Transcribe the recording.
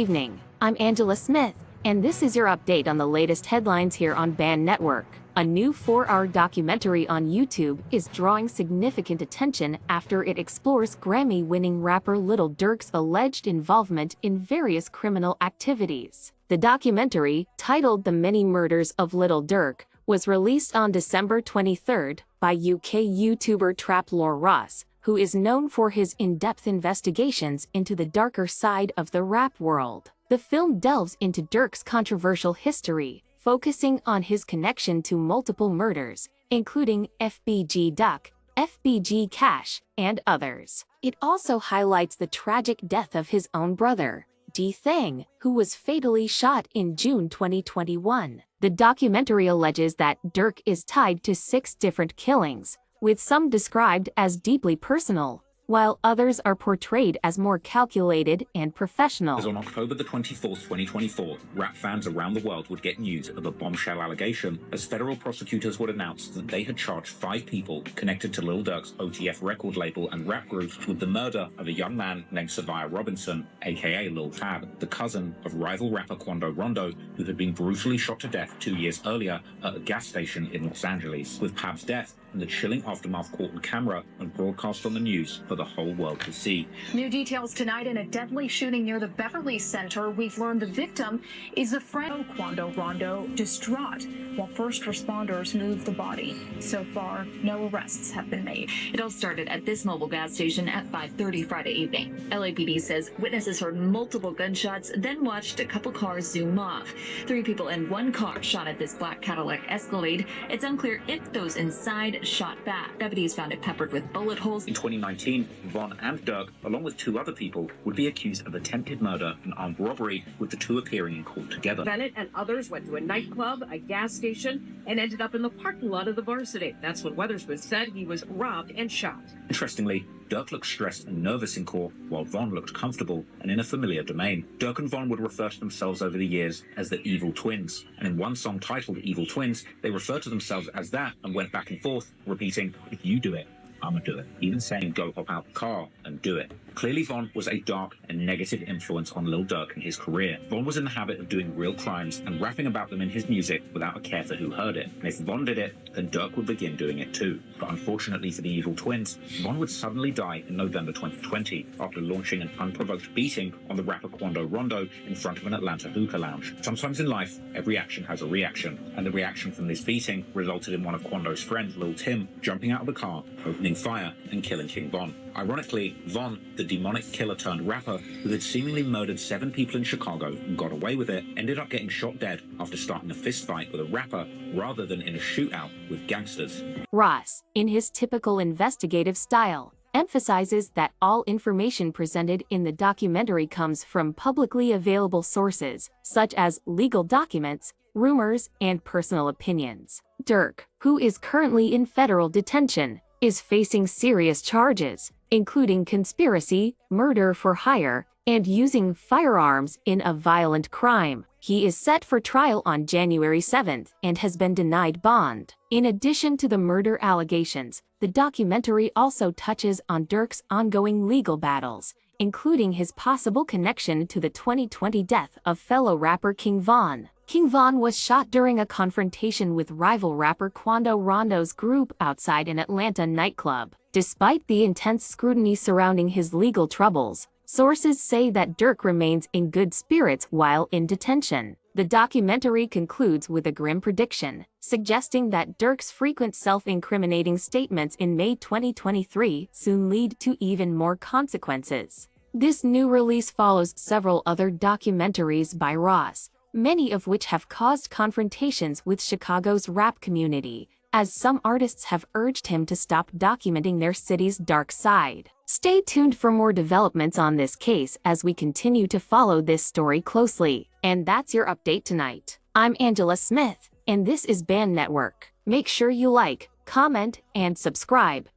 evening, I'm Angela Smith, and this is your update on the latest headlines here on Band Network. A new 4-hour documentary on YouTube is drawing significant attention after it explores Grammy-winning rapper Lil Durk's alleged involvement in various criminal activities. The documentary, titled The Many Murders of Lil Durk, was released on December 23 by UK YouTuber Trap Lord Ross, who is known for his in-depth investigations into the darker side of the rap world. The film delves into Durk's controversial history, focusing on his connection to multiple murders, including FBG Duck, FBG Cash, and others. It also highlights the tragic death of his own brother, D Thang, who was fatally shot in June 2021. The documentary alleges that Durk is tied to 6 different killings, with some described as deeply personal, while others are portrayed as more calculated and professional. As on October the 24th, 2024, rap fans around the world would get news of a bombshell allegation as federal prosecutors would announce that they had charged 5 people connected to Lil Durk's OTF record label and rap groups with the murder of a young man named Savia Robinson, aka Lil Tab, the cousin of rival rapper Quando Rondo, who had been brutally shot to death 2 years earlier at a gas station in Los Angeles. With Pab's death and the chilling aftermath caught on camera and broadcast on the news for the whole world to see. New details tonight in a deadly shooting near the Beverly Center. We've learned the victim is a friend of Quando Rondo, distraught, while first responders move the body. So far, no arrests have been made. It all started at this mobile gas station at 5:30 Friday evening. LAPD says witnesses heard multiple gunshots, then watched a couple cars zoom off. 3 people in one car shot at this black Cadillac Escalade. It's unclear if those inside shot back. Deputies found it peppered with bullet holes. In 2019, Von and Durk, along with 2 other people, would be accused of attempted murder and armed robbery, with the 2 appearing in court together. Bennett and others went to a nightclub, a gas station, and ended up in the parking lot of the Varsity. That's what Weatherspoon said. He was robbed and shot. Interestingly, Durk looked stressed and nervous in court, while Von looked comfortable and in a familiar domain. Durk and Von would refer to themselves over the years as the Evil Twins, and in one song titled Evil Twins, they referred to themselves as that and went back and forth, repeating, "If you do it, I'ma do it," even saying go hop out the car and do it. Clearly Von was a dark and negative influence on Lil Durk and his career. Von was in the habit of doing real crimes and rapping about them in his music without a care for who heard it. And if Von did it, then Durk would begin doing it too. But unfortunately for the Evil Twins, Von would suddenly die in November 2020 after launching an unprovoked beating on the rapper Quando Rondo in front of an Atlanta hookah lounge. Sometimes in life, every action has a reaction, and the reaction from this beating resulted in one of Quando's friends, Lil Tim, jumping out of the car, opening fire, and killing King Von. Ironically, Von, the demonic killer turned rapper who had seemingly murdered 7 people in Chicago and got away with it, ended up getting shot dead after starting a fist fight with a rapper rather than in a shootout with gangsters. Ross, in his typical investigative style, emphasizes that all information presented in the documentary comes from publicly available sources, such as legal documents, rumors, and personal opinions. Durk, who is currently in federal detention, is facing serious charges, including conspiracy, murder for hire, and using firearms in a violent crime. He is set for trial on January 7th and has been denied bond. In addition to the murder allegations, the documentary also touches on Durk's ongoing legal battles, including his possible connection to the 2020 death of fellow rapper King Von. King Von was shot during a confrontation with rival rapper Quando Rondo's group outside an Atlanta nightclub. Despite the intense scrutiny surrounding his legal troubles, sources say that Durk remains in good spirits while in detention. The documentary concludes with a grim prediction, suggesting that Durk's frequent self-incriminating statements in May 2023 soon lead to even more consequences. This new release follows several other documentaries by Ross, many of which have caused confrontations with Chicago's rap community, as some artists have urged him to stop documenting their city's dark side. Stay tuned for more developments on this case as we continue to follow this story closely. And that's your update tonight. I'm Angela Smith, and this is Band Network. Make sure you like, comment, and subscribe.